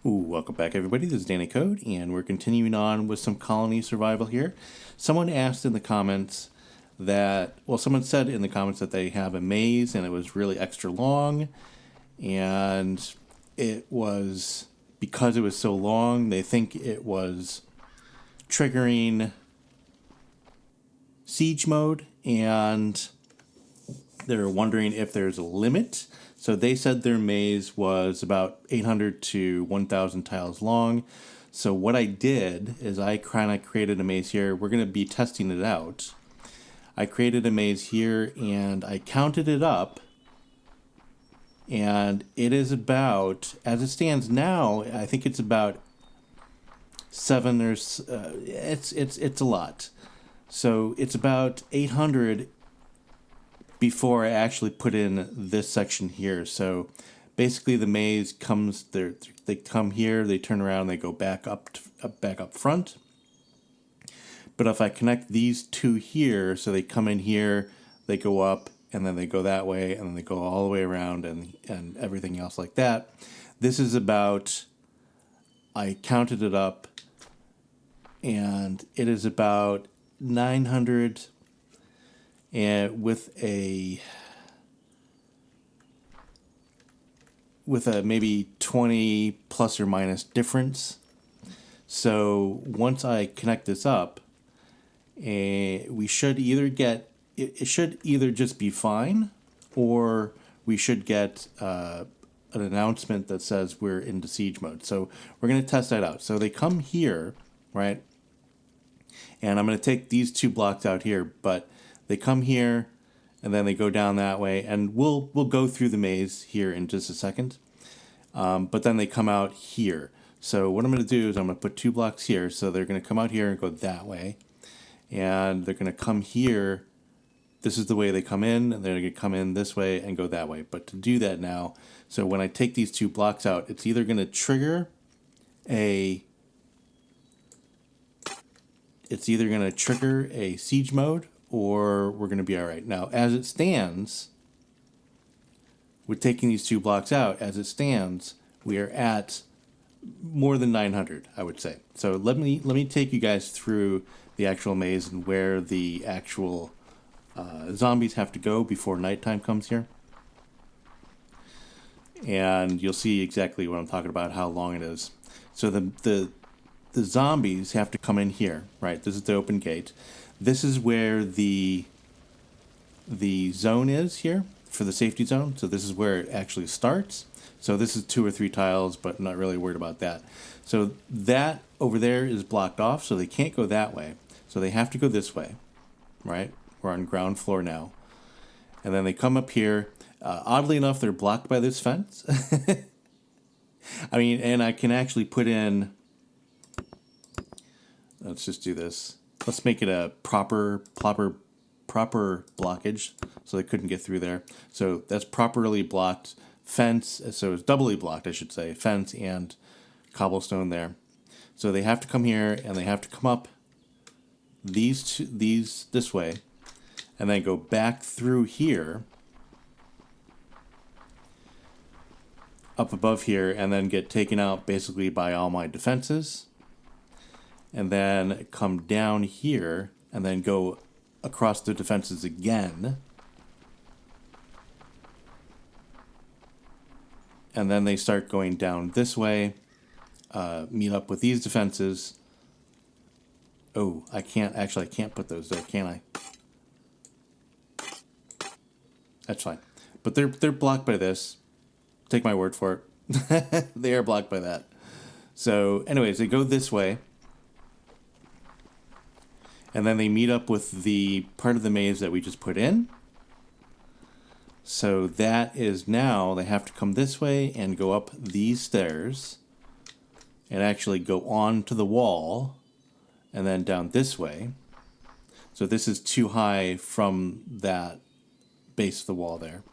Welcome back, everybody. This is Danny Code, and we're continuing on with some colony survival here. Someone asked in the comments someone said in the comments that they have a maze and it was really extra long, and it was, because it was so long, they think it was triggering siege mode, and they're wondering if there's a limit. So they said their maze was about 800 to 1,000 tiles long. So what I did is I kind of created a maze here. We're going to be testing it out. I created a maze here and I counted it up. And it is about, as it stands now, I think it's about seven or it's a lot. So it's about 800 before I actually put in this section here. So basically the maze comes there, they come here, they turn around, they go back up front. But if I connect these two here, so they come in here, they go up, and then they go that way, and then they go all the way around, and everything else like that. This is about, I counted it up, and it is about 900, and with a maybe 20 plus or minus difference. So once I connect this up, we should either get, it should either just be fine, or we should get an announcement that says we're into siege mode. So we're going to test that out. So they come here, right? And I'm going to take these two blocks out here, but they come here, and then they go down that way, and we'll go through the maze here in just a second. But then they come out here. So what I'm going to do is I'm going to put two blocks here, so they're going to come out here and go that way, and they're going to come here. This is the way they come in, and they're going to come in this way and go that way. But to do that now, so when I take these two blocks out, it's either going to trigger a siege mode, or we're going to be all right. Now, as it stands, with taking these two blocks out, as it stands, we are at more than 900, I would say. So let me take you guys through the actual maze and where the actual zombies have to go before nighttime comes here. And you'll see exactly what I'm talking about, how long it is. So the zombies have to come in here, right? This is the open gate. This is where the zone is here for the safety zone. So this is where it actually starts. So this is 2 or 3 tiles, but I'm not really worried about that. So that over there is blocked off, so they can't go that way. So they have to go this way, right? We're on ground floor now. And then they come up here. Oddly enough, they're blocked by this fence. I mean, and I can actually put in, let's just do this. Let's make it a proper blockage, so they couldn't get through there. So that's properly blocked fence. So it's doubly blocked, I should say, fence and cobblestone there. So they have to come here, and they have to come up these this way, and then go back through here, up above here, and then get taken out basically by all my defenses. And then come down here, and then go across the defenses again. And then they start going down this way, meet up with these defenses. Oh, I can't put those there, can I? That's fine. But they're blocked by this. Take my word for it. They are blocked by that. So anyways, they go this way. And then they meet up with the part of the maze that we just put in. So that is now, they have to come this way and go up these stairs and actually go on to the wall and then down this way. So this is too high from that base of the wall there.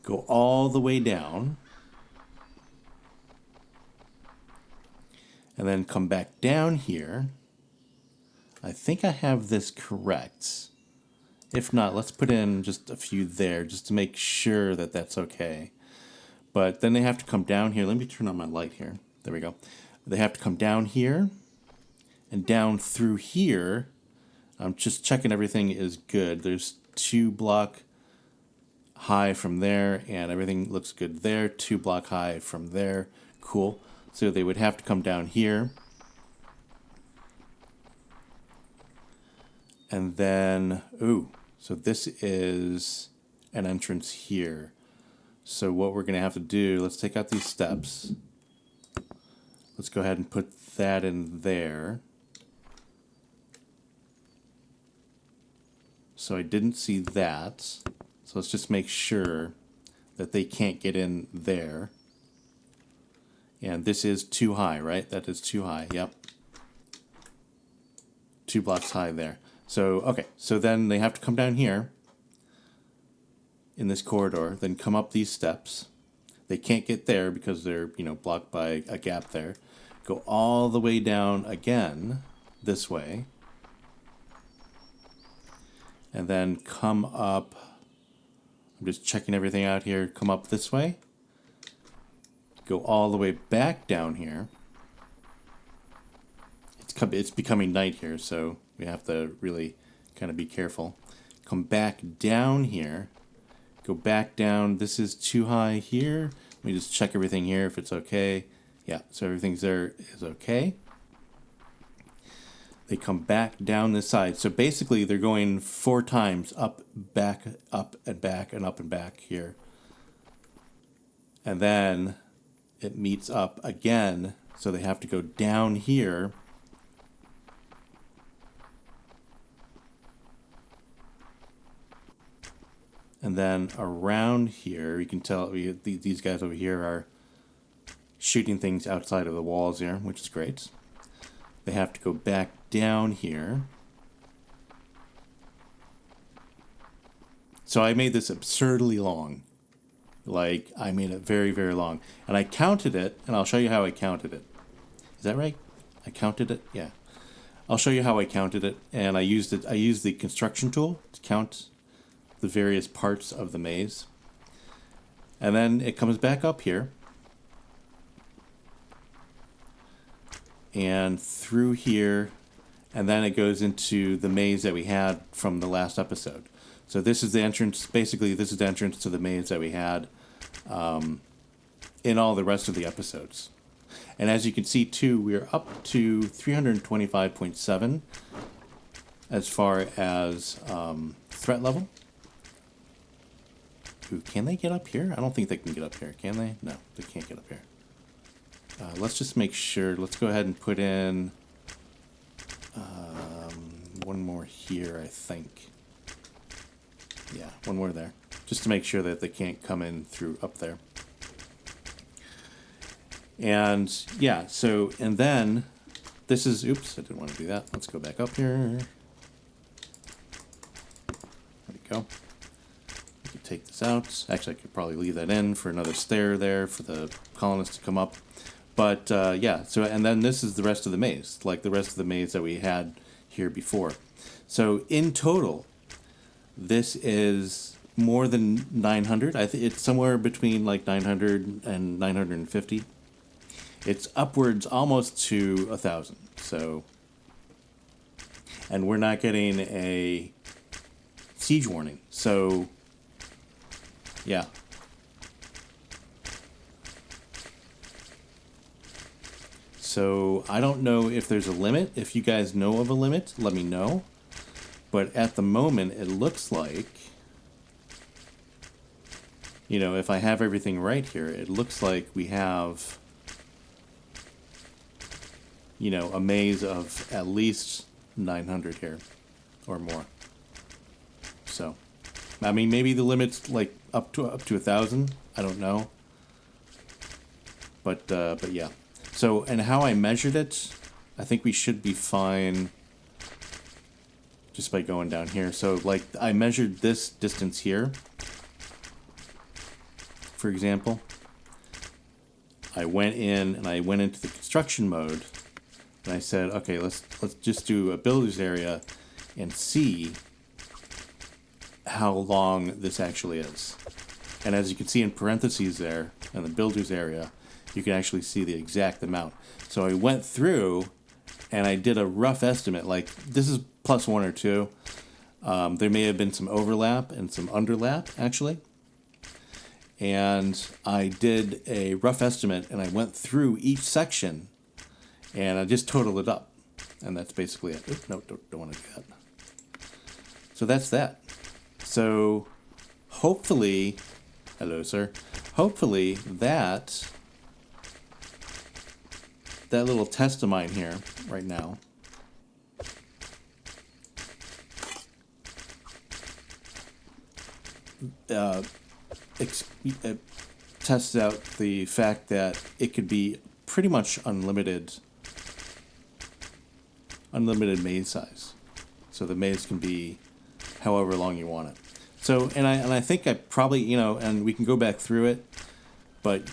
Go all the way down. And then come back down here. I think I have this correct. If not, let's put in just a few there just to make sure that that's okay. But then they have to come down here. Let me turn on my light here. There we go. They have to come down here and down through here. I'm just checking everything is good. There's 2 block high from there, and everything looks good there. 2 block high from there. Cool. So they would have to come down here. And then, ooh, so this is an entrance here. So what we're going to have to do, let's take out these steps. Let's go ahead and put that in there. So I didn't see that. So let's just make sure that they can't get in there. And this is too high, right? That is too high, yep. 2 blocks high there. So, okay, so then they have to come down here in this corridor, then come up these steps. They can't get there because they're, blocked by a gap there. Go all the way down again this way. And then come up, I'm just checking everything out here, come up this way. Go all the way back down here. It's becoming night here, so we have to really kind of be careful. Come back down here. Go back down. This is too high here. Let me just check everything here if it's okay. Yeah, so everything's there is okay. They come back down this side. So basically they're going 4 times up, back, up, and back, and up and back here. And then it meets up again. So they have to go down here. And then around here, you can tell these guys over here are shooting things outside of the walls here, which is great. They have to go back down here. So I made this absurdly long. Like, I made it very, very long. And I counted it, and I'll show you how I counted it. Is that right? I counted it? Yeah. I'll show you how I counted it. And I used the construction tool to count the various parts of the maze. And then it comes back up here. And through here. And then it goes into the maze that we had from the last episode. So this is the entrance. Basically, this is the entrance to the maze that we had in all the rest of the episodes. And as you can see, too, we're up to 325.7 as far as threat level. Ooh, can they get up here? I don't think they can get up here. Can they? No, they can't get up here. Let's just make sure. Let's go ahead and put in one more here, I think. Yeah, one more there. Just to make sure that they can't come in through up there. And yeah, so, and then this is, oops, I didn't want to do that. Let's go back up here. There we go. We can take this out. Actually, I could probably leave that in for another stair there for the colonists to come up. But yeah, so, and then this is the rest of the maze, like the rest of the maze that we had here before. So in total, this is more than 900. I think it's somewhere between like 900 and 950. It's upwards almost to 1,000. So, and we're not getting a siege warning. So, yeah. So I don't know if there's a limit. If you guys know of a limit, let me know. But at the moment, it looks like, if I have everything right here, it looks like we have, a maze of at least 900 here or more. So, I mean, maybe the limit's like up to 1,000. I don't know. But yeah. So, and how I measured it, I think we should be fine just by going down here. So, like, I measured this distance here, for example. I went in and I went into the construction mode, and I said, okay, let's just do a builder's area and see how long this actually is. And as you can see in parentheses there, and the builder's area, you can actually see the exact amount. So I went through and I did a rough estimate, like this is plus 1 or 2. There may have been some overlap and some underlap, actually. And I did a rough estimate, and I went through each section, and I just totaled it up. And that's basically it. Oop, no, don't want to do that. So that's that. So hopefully, hello, sir. Hopefully that little test of mine here right now it tests out the fact that it could be pretty much unlimited maze size. So the maze can be however long you want it. So and I think I probably, and we can go back through it, but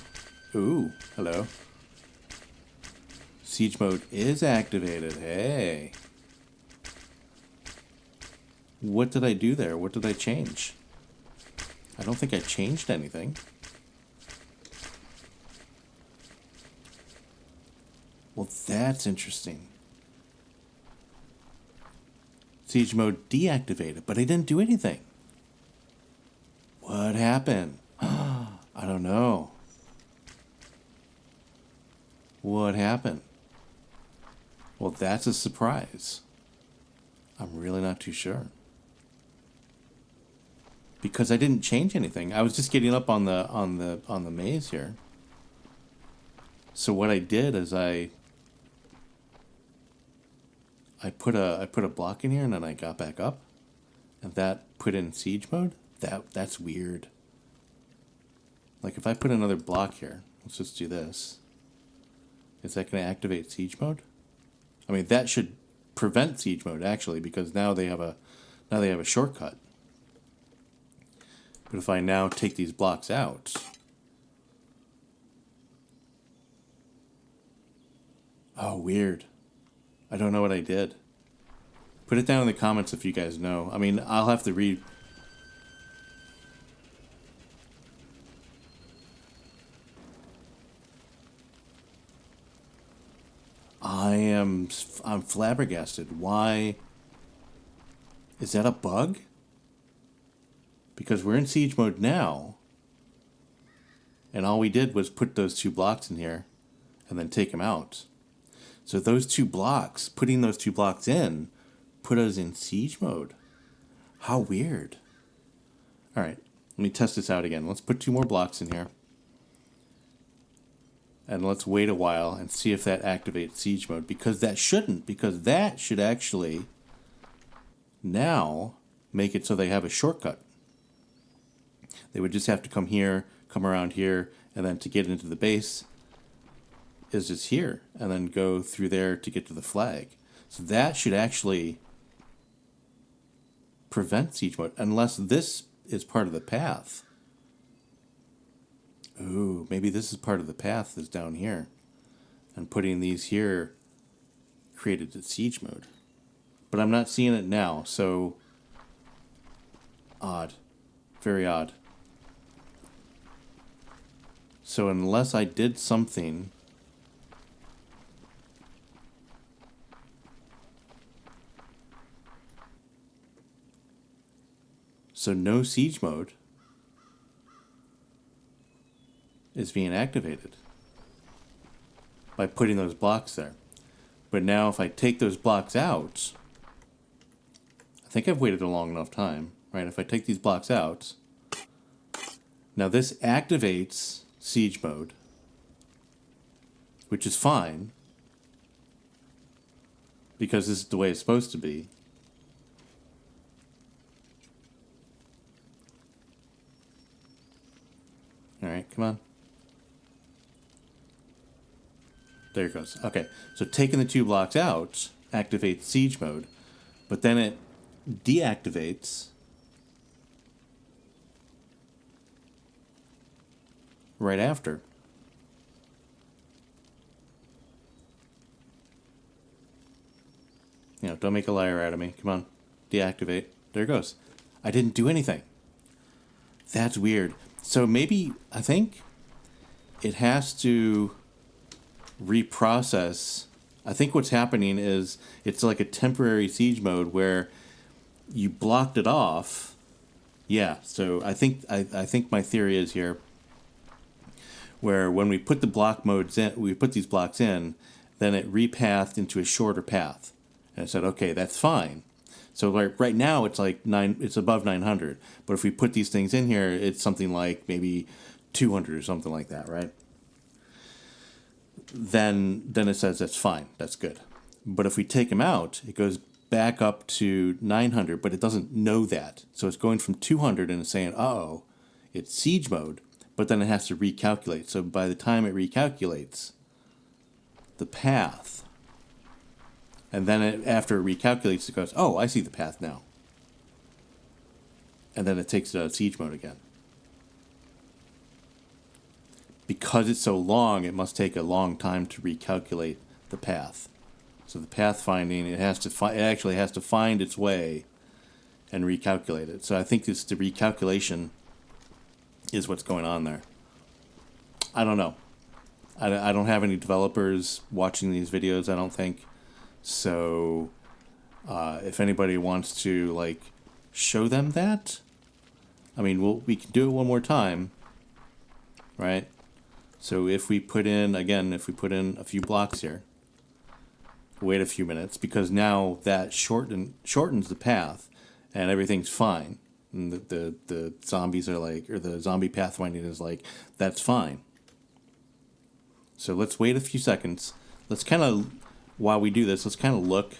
ooh, hello. Siege mode is activated. Hey. What did I do there? What did I change? I don't think I changed anything. Well, that's interesting. Siege mode deactivated, but I didn't do anything. What happened? I don't know. What happened? Well, that's a surprise. I'm really not too sure. Because I didn't change anything. I was just getting up on the maze here. So what I did is I put a block in here, and then I got back up, and that put in siege mode. That's weird. Like if I put another block here, let's just do this. Is that going to activate siege mode? I mean, that should prevent siege mode actually, because now they have a shortcut. But if I now take these blocks out, oh, weird. I don't know what I did. Put it down in the comments if you guys know. I mean, I'll have to read. I'm flabbergasted. Why? Is that a bug? Because we're in siege mode now, and all we did was put those 2 blocks in here and then take them out. So those 2 blocks, putting those 2 blocks in, put us in siege mode. How weird. All right, let me test this out again. Let's put 2 more blocks in here. And let's wait a while and see if that activates siege mode. Because that shouldn't. Because that should actually now make it so they have a shortcut. They would just have to come here, come around here, and then to get into the base is just here. And then go through there to get to the flag. So that should actually prevent siege mode. Unless this is part of the path. Ooh, maybe this is part of the path that's down here. And putting these here created the siege mode. But I'm not seeing it now, so odd. Very odd. So unless I did something so no siege mode is being activated by putting those blocks there. But now if I take those blocks out, I think I've waited a long enough time, right? If I take these blocks out, now this activates siege mode, which is fine because this is the way it's supposed to be. All right, come on. There it goes. Okay, so taking the 2 blocks out activates siege mode, but then it deactivates right after. Don't make a liar out of me. Come on, deactivate. There it goes. I didn't do anything. That's weird. So maybe, I think, it has to reprocess. I think what's happening is it's like a temporary siege mode where you blocked it off. Yeah, so I think my theory is here where when we put the block modes in, we put these blocks in, then it repathed into a shorter path. And I said, okay, that's fine. So like right now it's like it's above 900. But if we put these things in here, it's something like maybe 200 or something like that, right? Then it says that's fine, that's good. But if we take them out, it goes back up to 900, but it doesn't know that. So it's going from 200 and it's saying, uh-oh, it's siege mode, but then it has to recalculate. So by the time it recalculates the path, and then after it recalculates, it goes, oh, I see the path now. And then it takes it out of siege mode again. Because it's so long, it must take a long time to recalculate the path. So the pathfinding, it actually has to find its way and recalculate it. So I think the recalculation is what's going on there. I don't know. I don't have any developers watching these videos, I don't think. So if anybody wants to like show them that, I mean, we can do it one more time, right? So if we put in a few blocks here, wait a few minutes, because now that shortens the path and everything's fine. And the zombies are like, or the zombie pathfinding is like, that's fine. So let's wait a few seconds. Let's kind of, while we do this, let's kind of look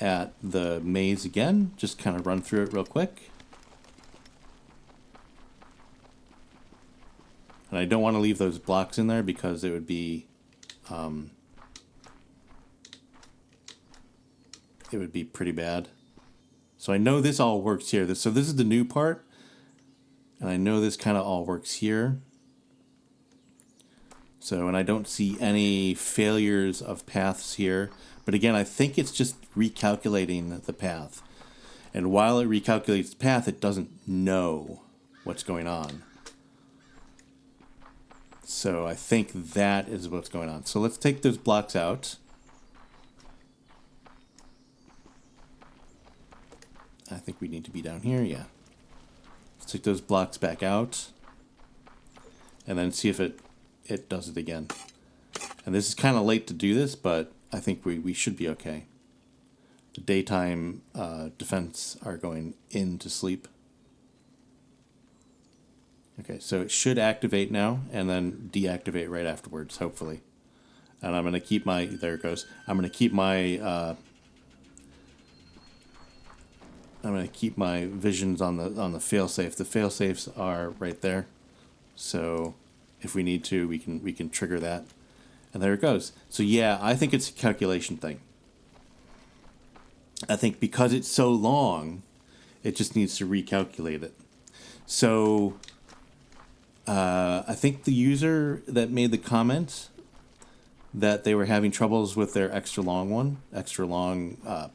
at the maze again. Just kind of run through it real quick. And I don't want to leave those blocks in there because it would be pretty bad. So I know this all works here. So this is the new part. And I know this kind of all works here. So, and I don't see any failures of paths here. But again, I think it's just recalculating the path. And while it recalculates the path, it doesn't know what's going on. So I think that is what's going on. So let's take those blocks out. I think we need to be down here, yeah. Let's take those blocks back out. And then see if it does it again. And this is kind of late to do this, but I think we should be okay. The daytime defense are going into sleep. Okay, so it should activate now and then deactivate right afterwards, hopefully. And I'm going to keep my, there it goes. I'm going to keep my visions on the failsafe. The failsafes are right there. So if we need to, we can trigger that. And there it goes. So yeah, I think it's a calculation thing. I think because it's so long, it just needs to recalculate it. So I think the user that made the comment that they were having troubles with their extra long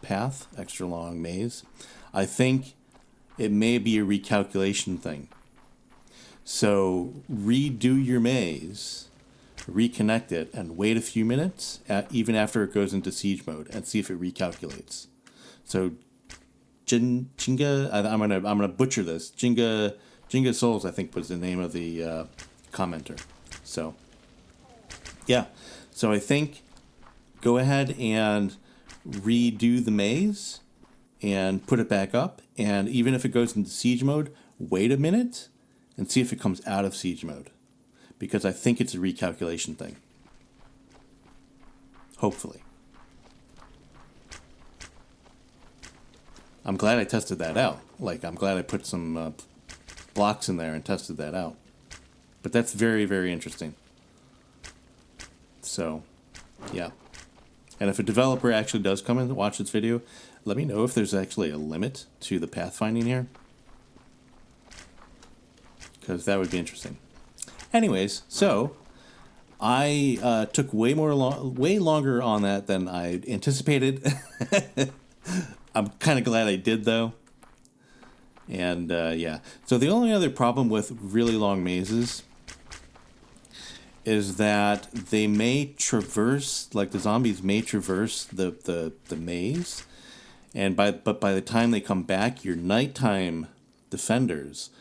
path, extra long maze, I think it may be a recalculation thing. So redo your maze, reconnect it, and wait a few minutes, even after it goes into siege mode, and see if it recalculates. So Jinga, I'm gonna butcher this. Jinga Souls, I think, was the name of the commenter. So, yeah. So I think go ahead and redo the maze and put it back up. And even if it goes into siege mode, wait a minute and see if it comes out of siege mode. Because I think it's a recalculation thing. Hopefully. I'm glad I tested that out. Like, I'm glad I put some blocks in there and tested that out. But that's very, very interesting. So, yeah. And if a developer actually does come and watch this video, let me know if there's actually a limit to the pathfinding here. Because that would be interesting. Anyways, so I took way longer on that than I anticipated. I'm kind of glad I did, though. And yeah, so the only other problem with really long mazes is that they may traverse, like the zombies may traverse the maze, and but by the time they come back, your nighttime defenders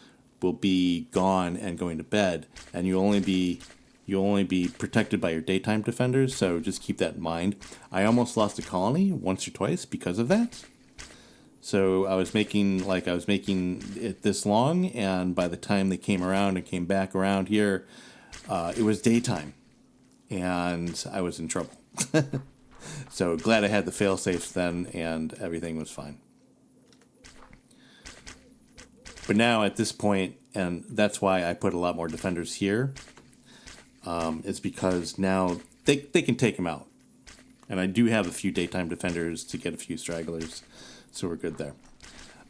will be gone and going to bed, and you'll only be protected by your daytime defenders. So just keep that in mind. I almost lost a colony once or twice because of that. So I was making it this long, and by the time they came around and came back around here, it was daytime, and I was in trouble. So glad I had the fail safes then, and everything was fine. But now at this point, and that's why I put a lot more defenders here, is because now they can take them out. And I do have a few daytime defenders to get a few stragglers, so we're good there.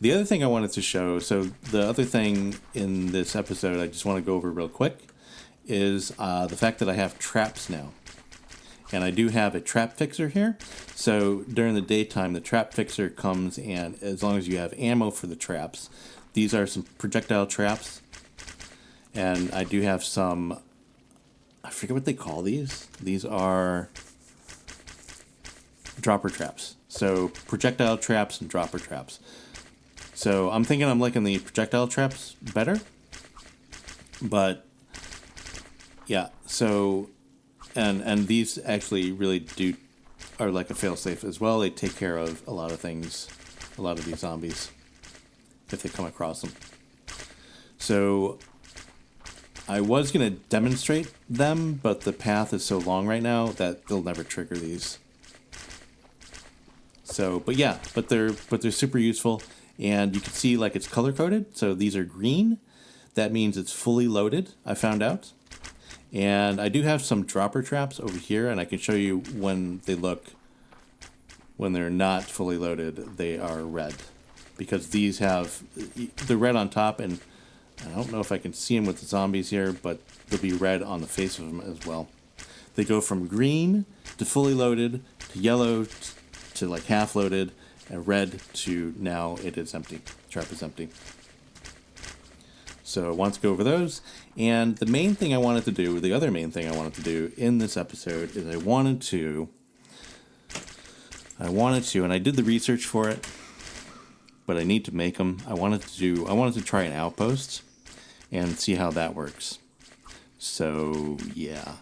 The other thing I wanted to show, so the other thing in this episode I just want to go over real quick, is the fact that I have traps now. And I do have a trap fixer here. So during the daytime, the trap fixer comes, and as long as you have ammo for the traps, these are some projectile traps. And I do have some, I forget what they call these. These are dropper traps. So projectile traps and dropper traps. So I'm thinking I'm liking the projectile traps better. But yeah, so and these actually really are like a failsafe as well. They take care of a lot of things, a lot of these zombies, if they come across them. So I was going to demonstrate them, but the path is so long right now that they'll never trigger these. So, but yeah, but they're super useful, and you can see like it's color coded. So these are green. That means it's fully loaded, I found out. And I do have some dropper traps over here, and I can show you when they're not fully loaded, they are red. Because these have, they're red on top, and I don't know if I can see them with the zombies here, but they'll be red on the face of them as well. They go from green to fully loaded, to yellow, to like half loaded, and red to now it is empty. The trap is empty. So I want to go over those. And the main thing I wanted to do, the other main thing I wanted to do in this episode is I wanted to, and I did the research for it, but I need to make them. I wanted to try an outpost and see how that works. So yeah,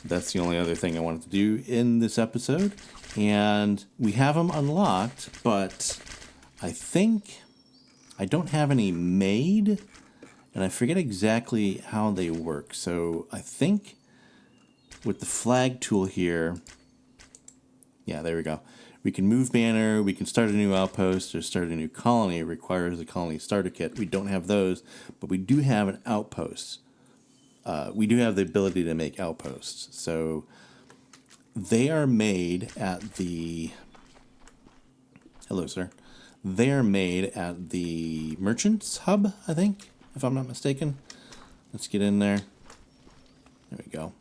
that's the only other thing I wanted to do in this episode. And we have them unlocked, but I think I don't have any made, and I forget exactly how they work. So I think with the flag tool here, yeah, there we go. We can move banner, we can start a new outpost, or start a new colony. It requires a colony starter kit. We don't have those, but we do have an outpost. We do have the ability to make outposts. So they are made at the... Hello, sir. They are made at the Merchants Hub, I think, if I'm not mistaken. Let's get in there. There we go.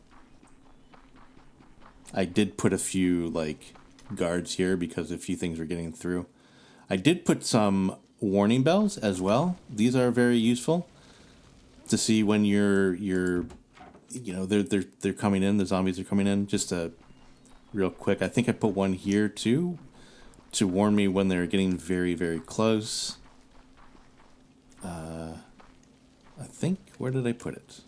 I did put a few, like, guards here because a few things were getting through. I did put some warning bells as well. These are very useful to see when they're coming in, the zombies are coming in. Just real quick, I think I put one here too, to warn me when they're getting very, very close. I think, where did I put it?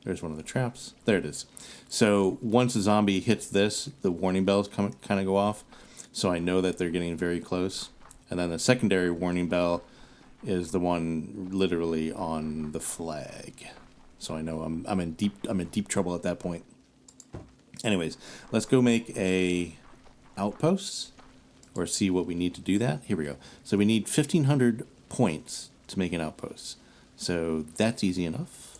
There's one of the traps. There it is. So once a zombie hits this, the warning bells kind of go off, so I know that they're getting very close. And then the secondary warning bell is the one literally on the flag. So I know I'm in deep trouble at that point. Anyways, let's go make a outpost, or see what we need to do that. Here we go. So we need 1,500 points to make an outpost. So that's easy enough.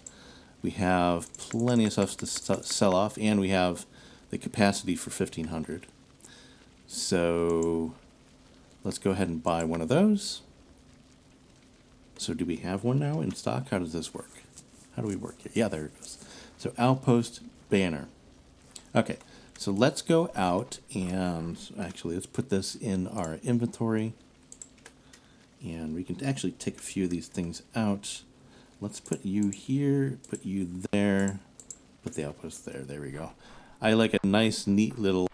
We have plenty of stuff to sell off, and we have the capacity for 1,500. So let's go ahead and buy one of those. So do we have one now in stock? How does this work? How do we work here? Yeah, there it goes. So outpost banner. Okay, so let's go out and actually let's put this in our inventory. And we can actually take a few of these things out. Let's put you here, put you there, put the outpost there. There we go. I like a nice, neat little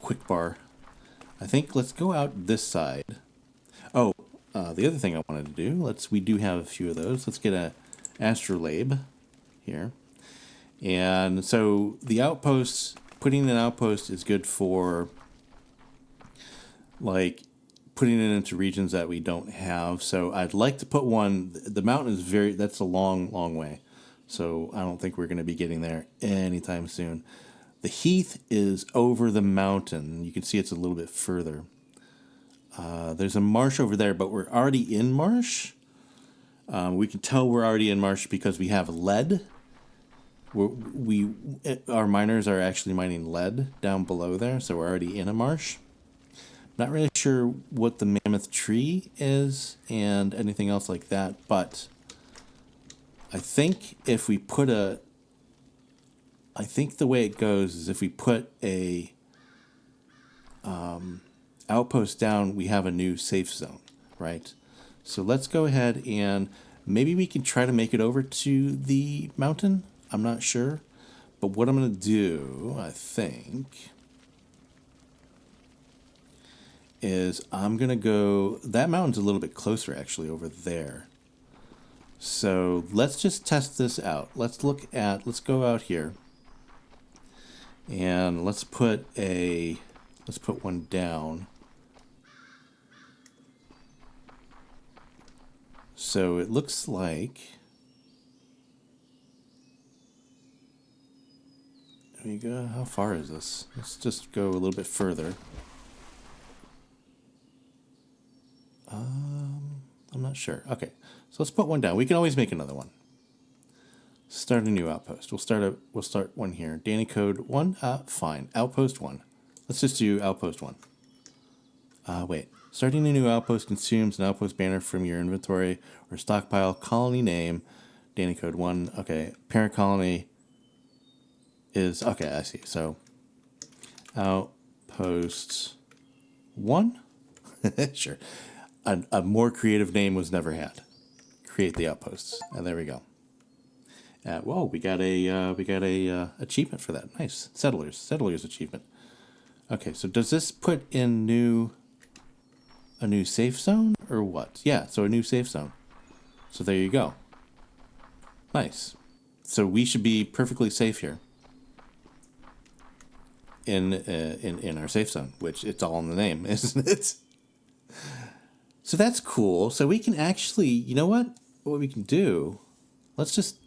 quick bar. I think let's go out this side. Oh, the other thing I wanted to do, we do have a few of those. Let's get a astrolabe here. And so the outposts, putting an outpost is good for like putting it into regions that we don't have. So I'd like to put one. The mountain is that's a long, long way. So I don't think we're going to be getting there anytime soon. The heath is over the mountain. You can see it's a little bit further. There's a marsh over there, but we're already in marsh. We can tell we're already in marsh because we have lead. Our miners are actually mining lead down below there, so we're already in a marsh. Not really sure what the mammoth tree is and anything else like that, but I think if we put I think the way it goes is if we put a outpost down, we have a new safe zone, right? So let's go ahead and maybe we can try to make it over to the mountain. I'm not sure. But what I'm going to do, I think, is I'm going to go... That mountain's a little bit closer, actually, over there. So let's just test this out. Let's go out here. And let's put one down. So it looks like... There we go. How far is this? Let's just go a little bit further. I'm not sure. Okay, so let's put one down. We can always make another one. Start a new outpost. We'll start one here. Danny code 1. Fine. Outpost 1. Let's just do outpost 1. Wait. Starting a new outpost consumes an outpost banner from your inventory or stockpile. Colony name. Danny code 1. Okay. Parent colony is... Okay, I see. So, outpost 1? Sure. A more creative name was never had. Create the outposts. And there we go. Whoa, we got a achievement for that. Nice. Settlers achievement. Okay, so does this put in a new safe zone or what? Yeah, so a new safe zone. So there you go. Nice. So we should be perfectly safe here. In our safe zone, which it's all in the name, isn't it? So that's cool. So we can actually, you know what we can do? Let's just,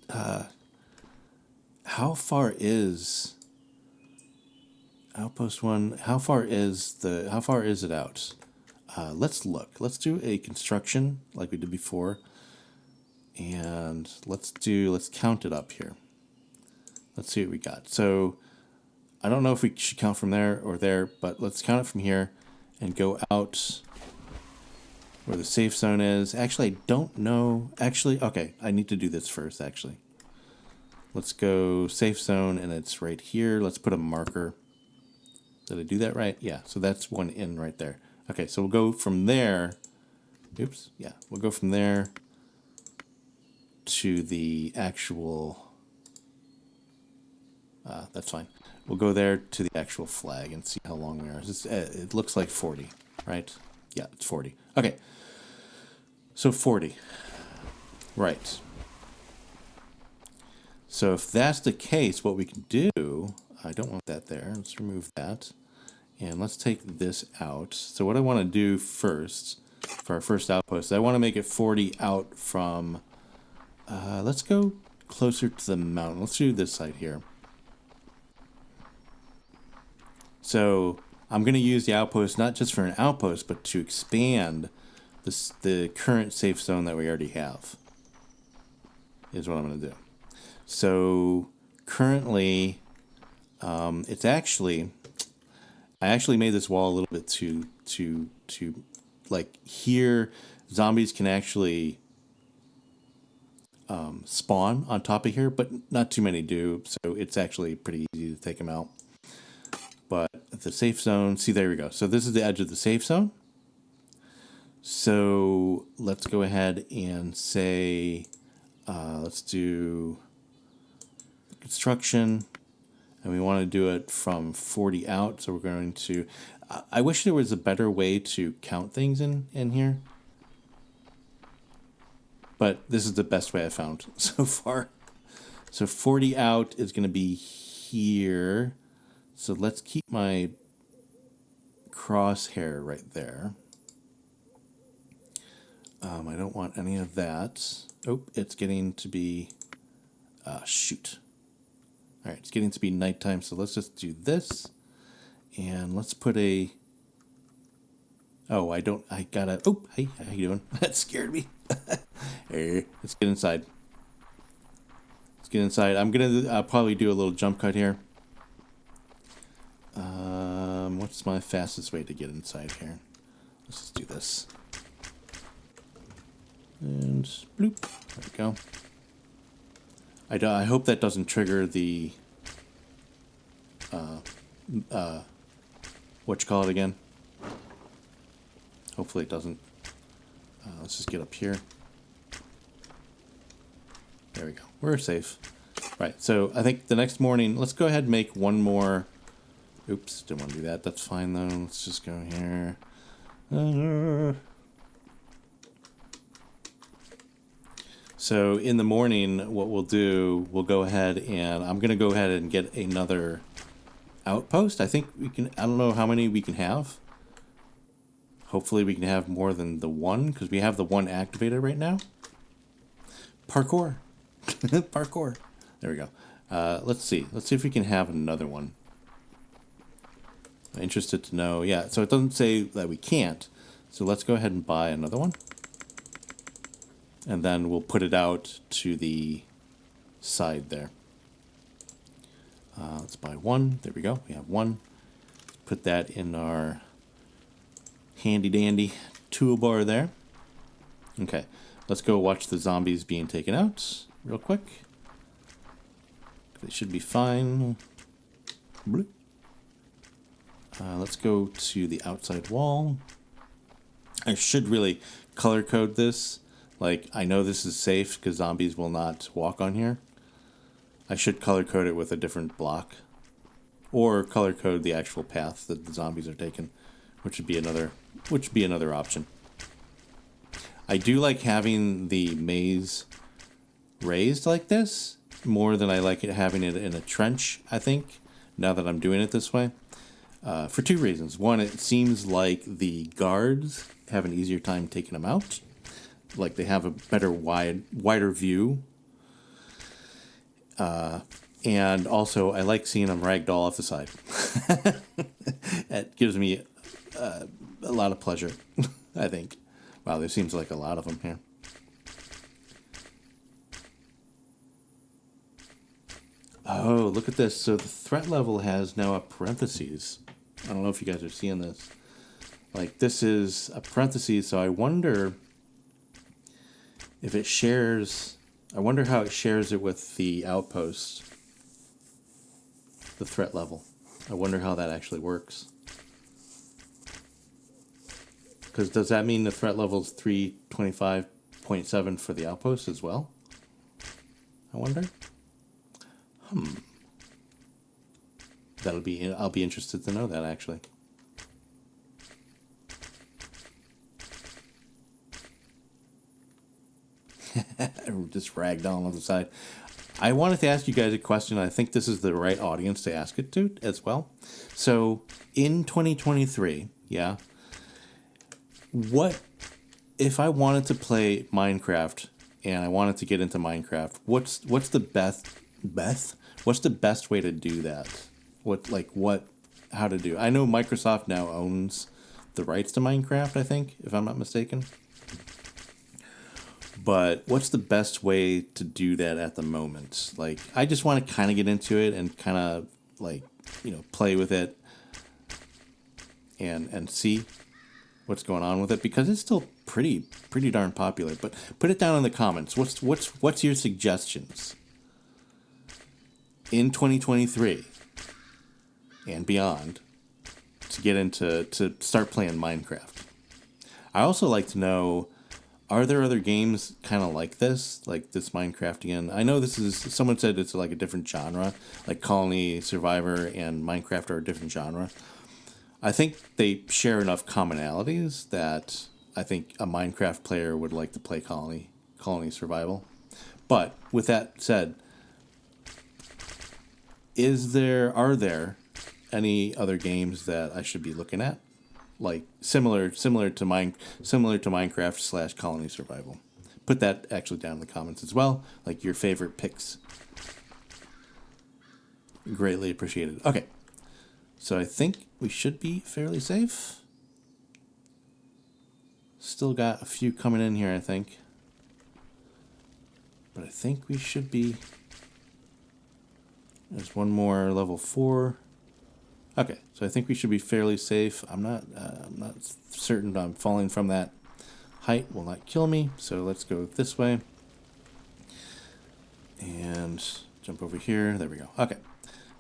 how far is Outpost 1? How far is it out? Let's look. Let's do a construction like we did before. And let's count it up here. Let's see what we got. So I don't know if we should count from there or there, but let's count it from here and go out where the safe zone is. Actually, I don't know. Actually, okay, I need to do this first, actually. Let's go safe zone, and it's right here. Let's put a marker. Did I do that right? Yeah, so that's one in right there. Okay, so we'll go from there. Oops, yeah. We'll go from there to the actual... that's fine. We'll go there to the actual flag and see how long we are. It looks like 40, right? Yeah, it's 40. Okay. So 40. Right. So if that's the case, what we can do... I don't want that there. Let's remove that. And let's take this out. So what I want to do first, for our first outpost, I want to make it 40 out from... let's go closer to the mountain. Let's do this side here. So I'm going to use the outpost not just for an outpost, but to expand the current safe zone that we already have, is what I'm going to do. So currently, it's actually... I actually made this wall a little bit to like here, zombies can actually spawn on top of here, but not too many do, so it's actually pretty easy to take them out. But the safe zone. See, there we go. So this is the edge of the safe zone. So let's go ahead and say, let's do construction. And we want to do it from 40 out. So we're going to, I wish there was a better way to count things in here. But this is the best way I found so far. So 40 out is going to be here. So let's keep my crosshair right there. I don't want any of that. Oh, it's getting to be, shoot. All right, it's getting to be nighttime, so let's just do this. And let's put a, oh, I gotta, oh, hey, how you doing? That scared me. Hey, let's get inside. Let's get inside. I'm gonna probably do a little jump cut here. What's my fastest way to get inside here? Let's just do this. And bloop. There we go. I hope that doesn't trigger the what you call it again. Hopefully it doesn't. Let's just get up here. There we go. We're safe. Right. So I think the next morning, let's go ahead and make one more. Oops, didn't want to do that. That's fine though. Let's just go here. So in the morning, what we'll do, we'll go ahead and I'm going to go ahead and get another outpost. I think we can, I don't know how many we can have. Hopefully we can have more than the one because we have the one activated right now. Parkour. Parkour. There we go. Let's see. Let's see if we can have another one. I'm interested to know. Yeah, so it doesn't say that we can't. So let's go ahead and buy another one. And then we'll put it out to the side there. Let's buy one. There we go. We have one. Put that in our handy dandy toolbar there. Okay. Let's go watch the zombies being taken out real quick. They should be fine. Bloop. Let's go to the outside wall. I should really color code this. Like, I know this is safe because zombies will not walk on here. I should color code it with a different block. Or color code the actual path that the zombies are taking, which would be another option. I do like having the maze raised like this more than I like it having it in a trench, I think, now that I'm doing it this way. For two reasons. One, it seems like the guards have an easier time taking them out. Like they have a better wider view. And also, I like seeing them ragdoll off the side. It gives me a lot of pleasure, I think. Wow, there seems like a lot of them here. Oh, look at this. So the threat level has now a parentheses. I don't know if you guys are seeing this. Like, this is a parentheses, so I wonder if it shares... I wonder how it shares it with the outpost. The threat level. I wonder how that actually works. Because does that mean the threat level is 325.7 for the outpost as well? I wonder. I'll be interested to know that, actually. Just ragdoll on the side. I wanted to ask you guys a question. I think this is the right audience to ask it to as well. So, in 2023, yeah, what if I wanted to play Minecraft and I wanted to get into Minecraft? What's the best way to do that? How to do? I know Microsoft now owns the rights to Minecraft, I think, if I'm not mistaken. But what's the best way to do that at the moment? Like, I just want to kind of get into it and kind of, like, play with it and see what's going on with it, because it's still pretty darn popular. But put it down in the comments. What's your suggestions in 2023 and beyond to get into to start playing Minecraft. I also like to know, are there other games kind of like this Minecraftian? I know this is, someone said it's like a different genre, like Colony Survivor and Minecraft are a different genre. I think they share enough commonalities that I think a Minecraft player would like to play Colony Survival. But with that said, are there any other games that I should be looking at, like similar to Minecraft / Colony Survival? Put that actually down in the comments as well, like your favorite picks. Greatly appreciated. Okay, so I think we should be fairly safe. Still got a few coming in here, I think, but I think we should be. There's one more level 4. Okay, so I think we should be fairly safe. I'm not certain I'm falling from that height will not kill me. So let's go this way and jump over here. There we go. Okay,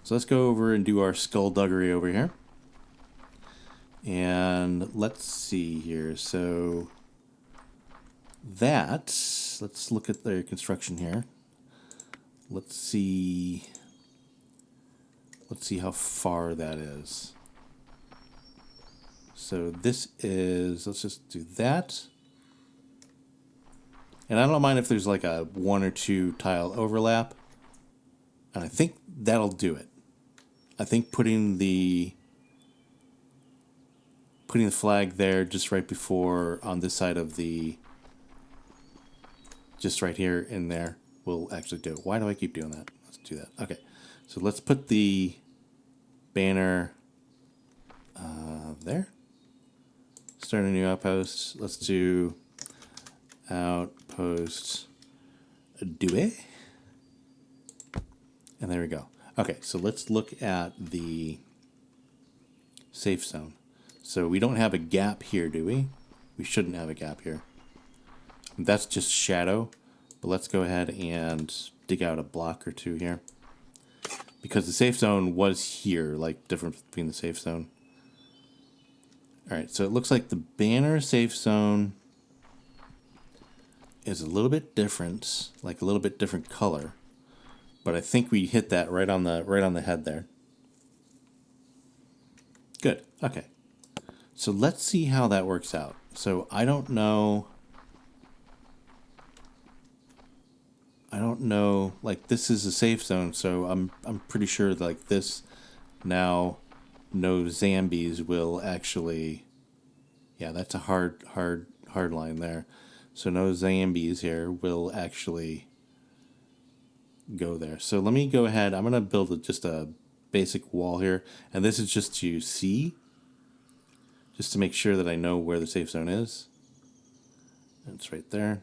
so let's go over and do our skullduggery over here. And let's see here. So let's look at their construction here. Let's see how far that is. So this is, let's just do that. And I don't mind if there's like a 1 or 2 tile overlap. And I think that'll do it. I think putting the flag there just right before, on this side of the, just right here in there, will actually do it. Why do I keep doing that? Let's do that. Okay. So let's put the banner there. Start a new outpost. Let's do outpost due. And there we go. Okay, so let's look at the safe zone. So we don't have a gap here, do we? We shouldn't have a gap here. That's just shadow. But let's go ahead and dig out a block or 2 here. Because the safe zone was here, like difference between the safe zone. Alright, so it looks like the banner safe zone is a little bit different, like a little bit different color. But I think we hit that right on the head there. Good. Okay. So let's see how that works out. So I don't know, like this is a safe zone, so I'm pretty sure like this now no zombies will actually, yeah, that's a hard line there. So no zombies here will actually go there. So let me go ahead. I'm going to build just a basic wall here, and this is just to see, just to make sure that I know where the safe zone is. It's right there.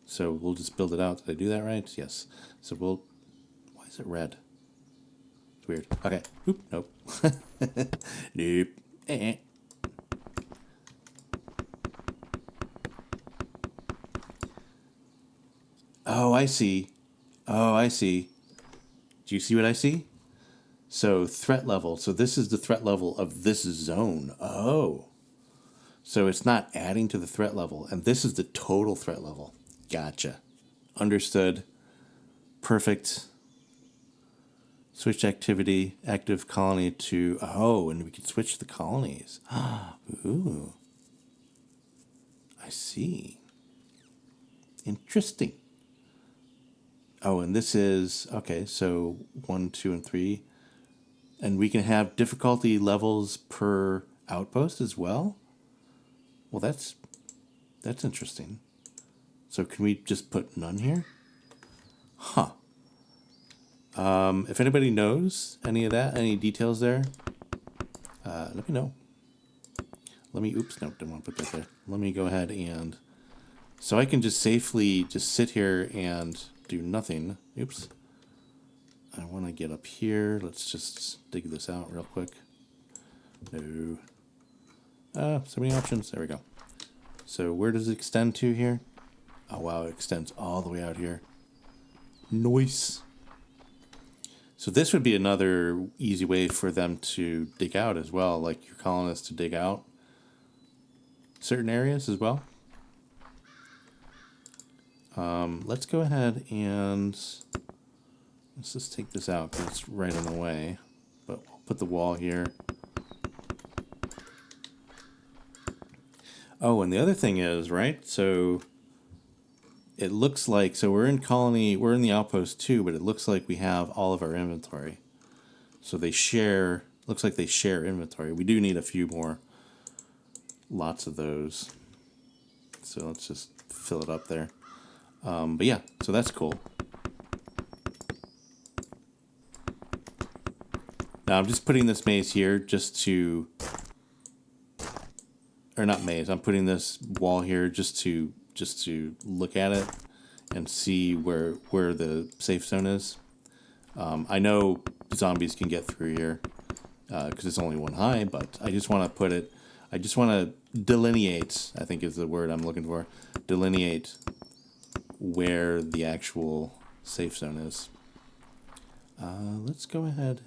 So we'll just build it out. Did I do that right? Yes. So we'll, why is it red? It's weird. Okay. Oop, nope. Nope. Oh, I see. Oh, I see. Do you see what I see? So threat level. So this is the threat level of this zone. Oh. So it's not adding to the threat level. And this is the total threat level. Gotcha. Understood. Perfect. Switch activity, active colony to, oh, and we can switch the colonies. Ooh. I see. Interesting. Oh, and this is, okay, so 1, 2, and 3. And we can have difficulty levels per outpost as well? Well, that's interesting. So can we just put none here? Huh. If anybody knows any of that, any details there, let me know. Oops, no, didn't want to put that there. Let me go ahead and, so I can just safely just sit here and do nothing. Oops. I want to get up here. Let's just dig this out real quick. No. So many options. There we go. So where does it extend to here? Oh, wow, it extends all the way out here. Nice. So this would be another easy way for them to dig out as well, like your colonists to dig out certain areas as well. Let's go ahead and let's just take this out because it's right in the way. But we'll put the wall here. Oh, and the other thing is, right, so it looks like, so we're in the outpost too, but it looks like we have all of our inventory. So they share, looks like they share inventory. We do need a few more, lots of those. So let's just fill it up there. But yeah, so that's cool. Now I'm just putting this maze here just to, or not maze, I'm putting this wall here just to look at it and see where the safe zone is. I know zombies can get through here because it's only one high, but I just want to put it, I just want to delineate, I think is the word I'm looking for, delineate where the actual safe zone is. Let's go ahead.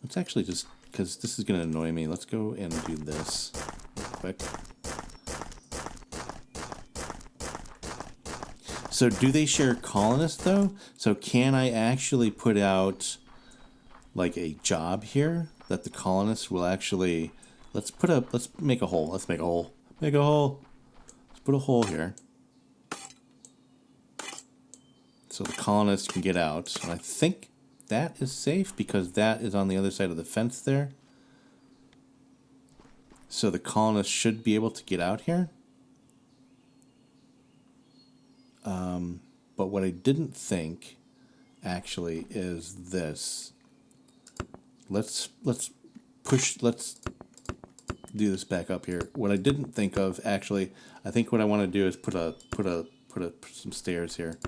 Let's actually just, because this is going to annoy me, let's go and do this real quick. So do they share colonists though? So can I actually put out like a job here that the colonists will actually, let's make a hole. Let's make a hole. Make a hole. Let's put a hole here. So the colonists can get out. And I think that is safe because that is on the other side of the fence there. So the colonists should be able to get out here. But what I didn't think actually is this. Let's do this back up here. What I didn't think of actually, I think what I want to do is put some stairs here.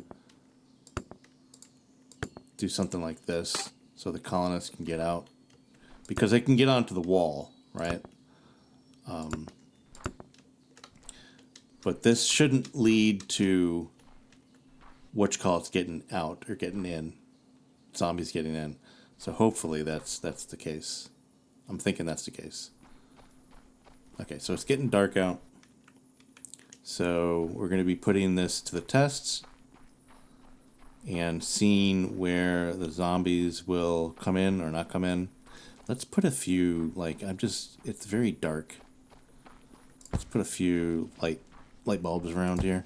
Do something like this so the colonists can get out because they can get onto the wall, right? But this shouldn't lead to getting out or getting in, zombies getting in. So hopefully that's the case. I'm thinking that's the case. Okay, so it's getting dark out. So we're going to be putting this to the tests and seeing where the zombies will come in or not come in. Let's put a few, like, it's very dark. Let's put a few light bulbs around here.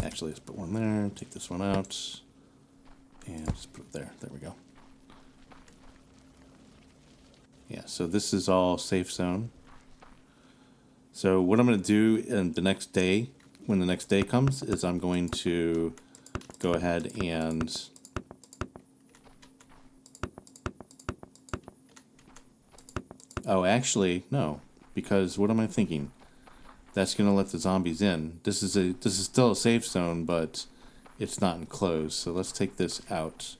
Actually, let's put one there, take this one out, and just put it there. There we go. Yeah, so this is all safe zone. So what I'm going to do in the next day, when the next day comes, is I'm going to go ahead and actually, no, because what am I thinking? That's going to let the zombies in. This is still a safe zone, but it's not enclosed. So let's take this out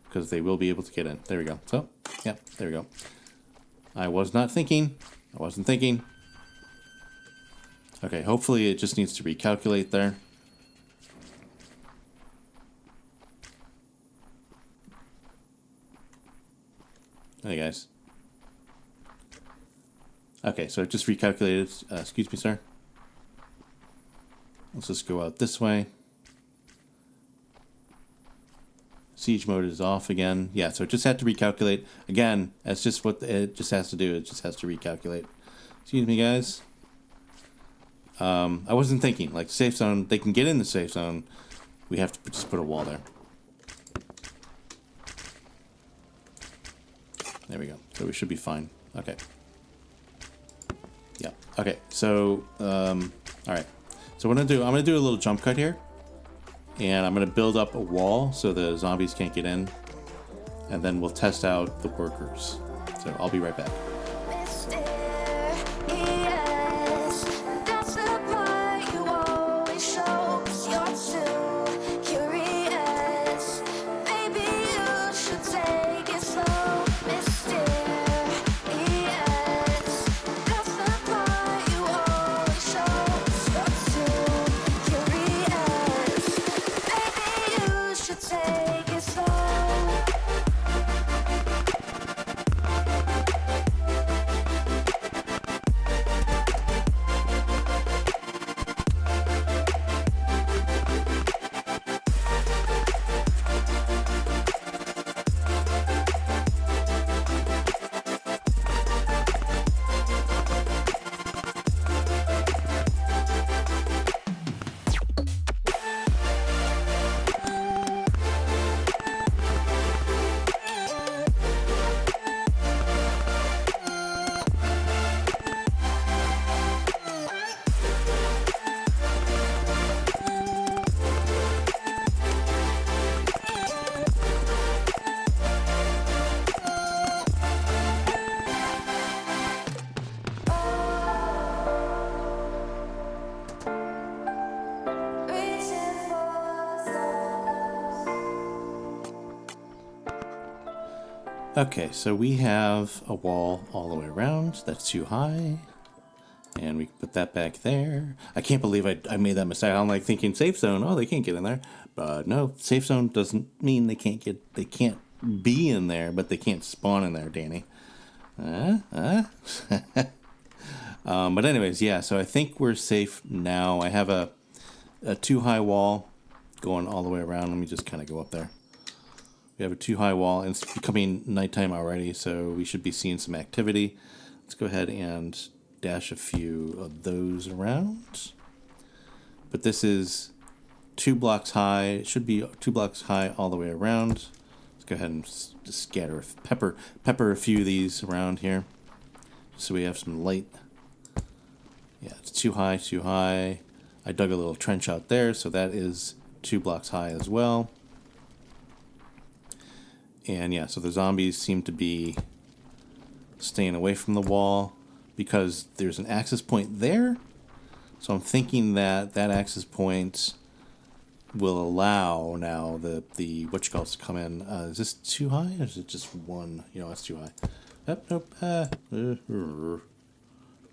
because they will be able to get in. There we go. So, yeah, there we go. I wasn't thinking. Okay, hopefully it just needs to recalculate there. Hey guys. Okay, so it just recalculated. Excuse me, sir. Let's just go out this way. Siege mode is off again. Yeah, so it just had to recalculate. Again, that's just what it just has to do. It just has to recalculate. Excuse me, guys. I wasn't thinking. Like, safe zone, they can get in the safe zone. We have to just put a wall there. There we go. So we should be fine. Okay. Yeah. Okay. So, all right. So what I'm going to do a little jump cut here. And I'm going to build up a wall so the zombies can't get in. And then we'll test out the workers. So I'll be right back. Okay, so we have a wall all the way around. That's too high. And we can put that back there. I can't believe I made that mistake. I'm like thinking safe zone. Oh, they can't get in there. But no, safe zone doesn't mean they can't be in there, but they can't spawn in there, Danny. But anyways, yeah, so I think we're safe now. I have a too high wall going all the way around. Let me just kind of go up there. We have a too high wall, and it's becoming nighttime already, so we should be seeing some activity. Let's go ahead and dash a few of those around. But this is 2 blocks high. It should be 2 blocks high all the way around. Let's go ahead and just scatter, pepper a few of these around here, so we have some light. Yeah, it's too high, too high. I dug a little trench out there, so that is 2 blocks high as well. And yeah, so the zombies seem to be staying away from the wall because there's an access point there. So I'm thinking that that access point will allow now the whatchalls to come in. Is this too high, or is it just one? You know, that's too high. Nope.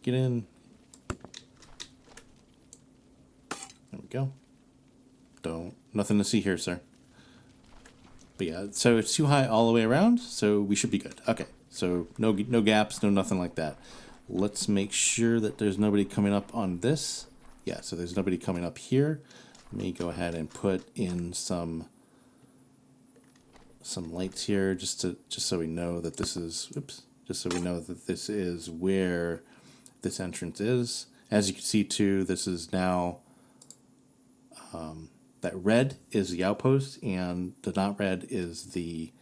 Get in. There we go. Nothing to see here, sir. But yeah, so it's too high all the way around, so we should be good. Okay, so no gaps, no nothing like that. Let's make sure that there's nobody coming up on this. Yeah, so there's nobody coming up here. Let me go ahead and put in some lights here, just so we know that this is. Oops. Just so we know that this is where this entrance is. As you can see too, this is now. That red is the outpost, and the not red is the.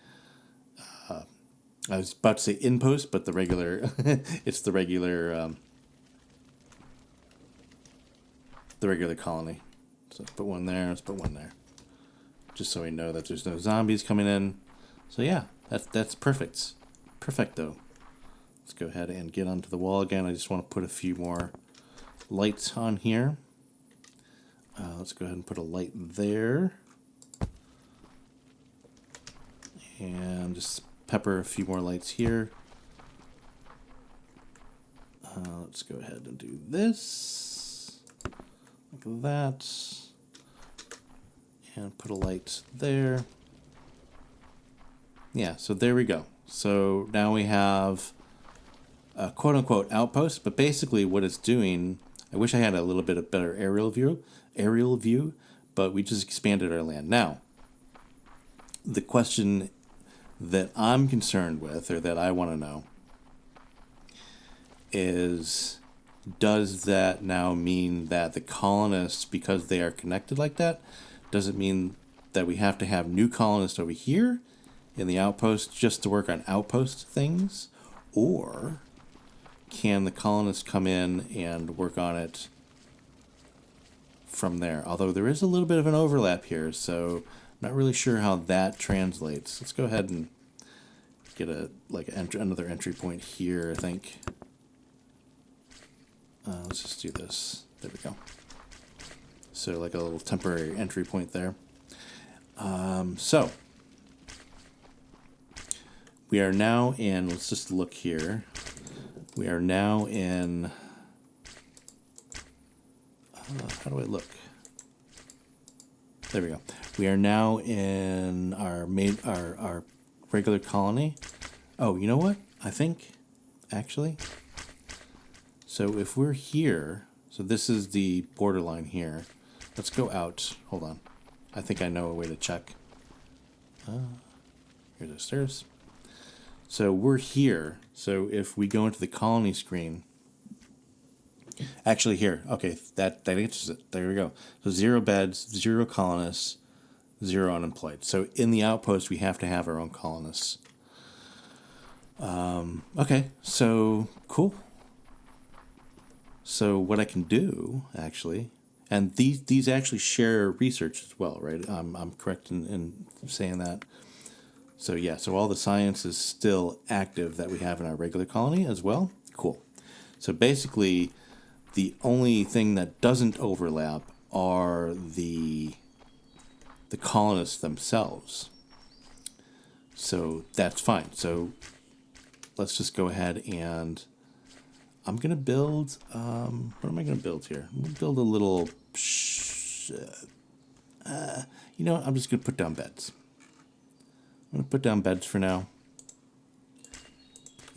I was about to say inpost, but the regular. It's the regular. The regular colony. So let's put one there. Let's put one there, just so we know that there's no zombies coming in. So yeah, that's perfect. Perfecto. Let's go ahead and get onto the wall again. I just want to put a few more lights on here. Let's go ahead and put a light there. And just pepper a few more lights here. Let's go ahead and do this. Like that. And put a light there. Yeah, so there we go. So now we have a quote-unquote outpost, but basically what it's doing, I wish I had a little bit of better aerial view, but we just expanded our land. Now, the question that I'm concerned with, or that I want to know, is does that now mean that the colonists, because they are connected like that, does it mean that we have to have new colonists over here in the outpost just to work on outpost things? Or can the colonists come in and work on it from there? Although there is a little bit of an overlap here, so I'm not really sure how that translates. Let's go ahead and get another entry point here, I think. Let's just do this. There we go. So like a little temporary entry point there. So we are now in, let's just look here. We are now in, how do I look? There we go. We are now in our regular colony. Oh, you know what? I think, actually, so if we're here, so this is the borderline here. Let's go out. Hold on. I think I know a way to check. Here's the stairs. So we're here. So if we go into the colony screen, actually here, okay, that answers it. There we go. So 0 beds, 0 colonists, 0 unemployed. So in the outpost, we have to have our own colonists. Okay, so cool. So what I can do, actually, and these actually share research as well, right? I'm correct in saying that. So yeah, so all the science is still active that we have in our regular colony as well. Cool. So basically, the only thing that doesn't overlap are the colonists themselves. So that's fine. So let's just go ahead and I'm going to build, what am I going to build here? I'm going to build a little, you know what? I'm just going to put down beds. I'm going to put down beds for now.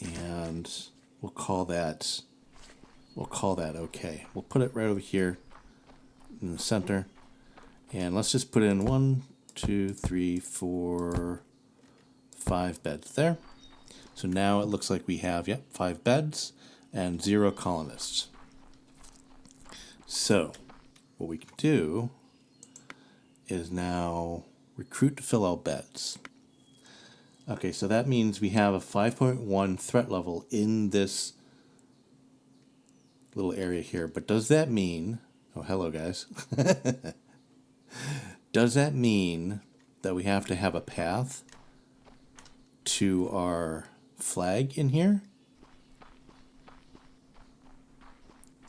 And we'll call that okay. We'll put it right over here in the center. And let's just put in 1, 2, 3, 4, 5 beds there. So now it looks like we have, 5 beds and 0 colonists. So what we can do is now recruit to fill out beds. Okay, so that means we have a 5.1 threat level in this little area here. But does that mean, oh, hello guys. Does that mean that we have to have a path to our flag in here?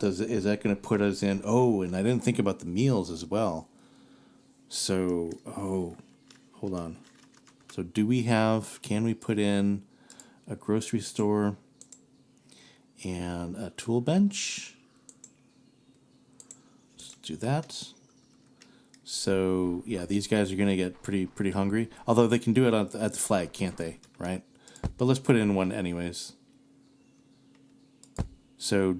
Is that going to put us in? Oh, and I didn't think about the meals as well. So, hold on. So can we put in a grocery store and a tool bench? Let's do that. So, yeah, these guys are going to get pretty hungry. Although they can do it at the flag, can't they? Right? But let's put in one anyways. So,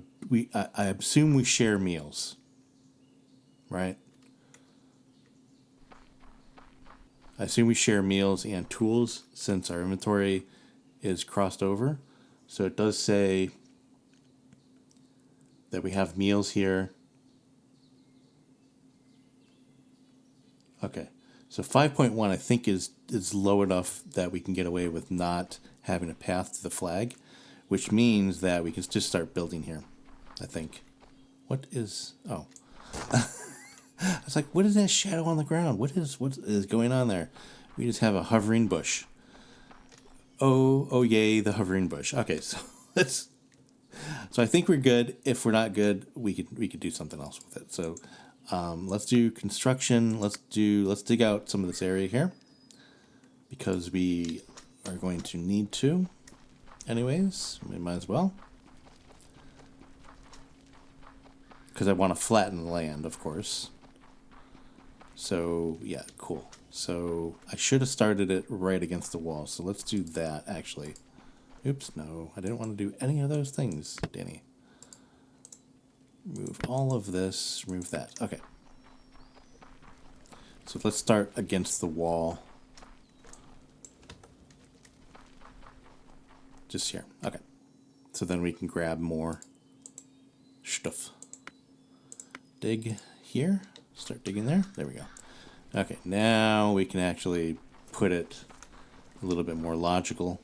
I assume we share meals. Right? I assume we share meals and tools since our inventory is crossed over. So it does say that we have meals here. Okay, so 5.1 I think is low enough that we can get away with not having a path to the flag, which means that we can just start building here, I think. What is... oh. I was like, what is that shadow on the ground? What is going on there? We just have a hovering bush. Oh yay, the hovering bush. Okay, so so I think we're good. If we're not good, we could do something else with it. So let's do construction. Let's dig out some of this area here because we are going to need to. Anyways, we might as well. Because I want to flatten the land, of course. So, yeah, cool. So, I should have started it right against the wall. So, let's do that, actually. Oops, no. I didn't want to do any of those things, Danny. Remove all of this. Remove that. Okay. So, let's start against the wall. Just here. Okay. So, then we can grab more stuff. Dig here. Start digging there. There we go. Okay, now we can actually put it a little bit more logical.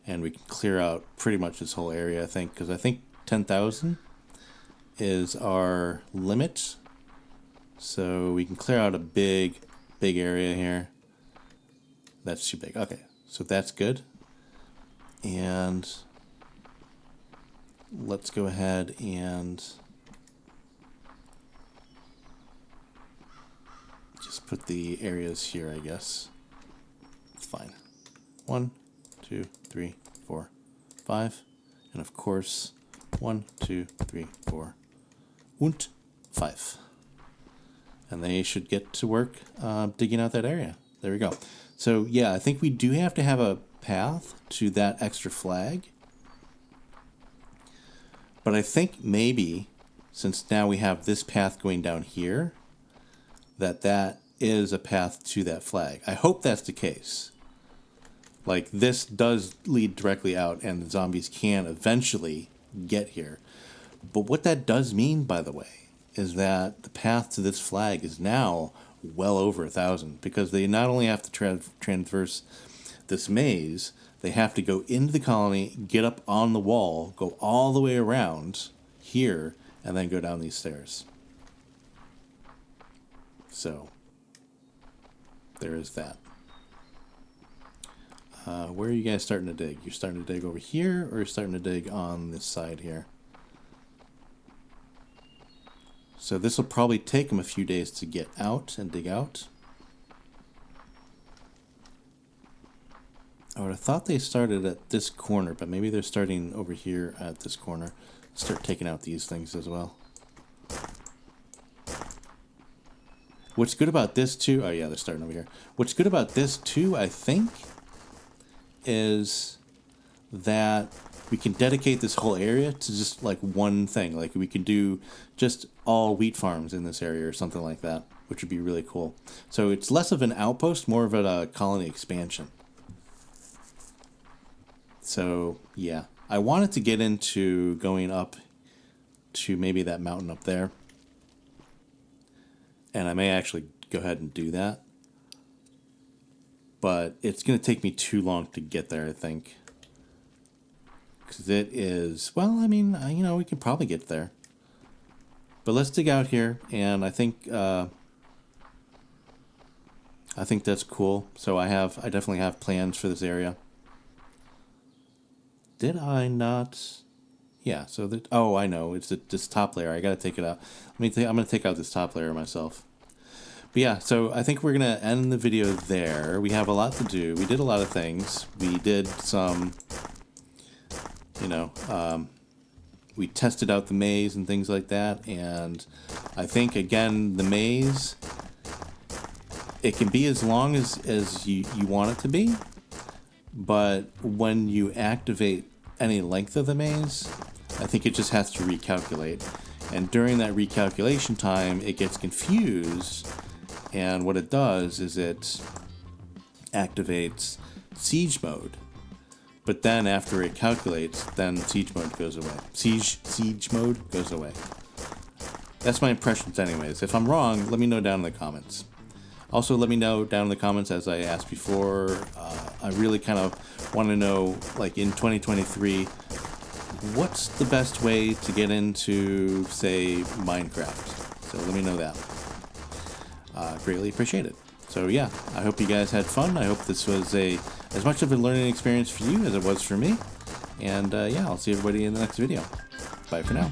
And we can clear out pretty much this whole area, I think. Because I think 10,000 is our limit. So we can clear out a big area here. That's too big. Okay, so that's good. And let's go ahead and... just put the areas here, I guess. It's fine. 1, 2, 3, 4, 5. And of course, 1, 2, 3, 4, und 5. And they should get to work digging out that area. There we go. So, yeah, I think we do have to have a path to that extra flag. But I think maybe, since now we have this path going down here, that is a path to that flag. I hope that's the case. Like, this does lead directly out, and the zombies can eventually get here. But what that does mean, by the way, is that the path to this flag is now well over 1,000, because they not only have to traverse this maze, they have to go into the colony, get up on the wall, go all the way around here, and then go down these stairs. So, there is that. Where are you guys starting to dig? You're starting to dig over here, or you're starting to dig on this side here? So this will probably take them a few days to get out and dig out. I would have thought they started at this corner, but maybe they're starting over here at this corner. Start taking out these things as well. What's good about this too, oh yeah, they're starting over here. What's good about this too, I think, is that we can dedicate this whole area to just like one thing. Like we can do just all wheat farms in this area or something like that, which would be really cool. So it's less of an outpost, more of a colony expansion. So yeah, I wanted to get into going up to maybe that mountain up there. And I may actually go ahead and do that. But it's going to take me too long to get there, I think. Because it is, well, I mean, you know, we can probably get there. But let's dig out here, and I think that's cool. So I definitely have plans for this area. Did I not? Yeah, so that, oh, I know, it's this top layer. I got to take it out. I'm going to take out this top layer myself. But yeah, so I think we're going to end the video there. We have a lot to do. We did a lot of things. We did some, you know, we tested out the maze and things like that. And I think, again, the maze, it can be as long as you want it to be. But when you activate any length of the maze, I think it just has to recalculate. And during that recalculation time, it gets confused. And what it does is it activates siege mode. But then after it calculates, then siege mode goes away. Siege mode goes away. That's my impressions anyways. If I'm wrong, let me know down in the comments. Also, let me know down in the comments, as I asked before. I really kind of want to know, like in 2023, what's the best way to get into, say, Minecraft? So let me know that. Greatly appreciate it. So yeah, I hope you guys had fun. I hope this was as much of a learning experience for you as it was for me. And yeah, I'll see everybody in the next video. Bye for now.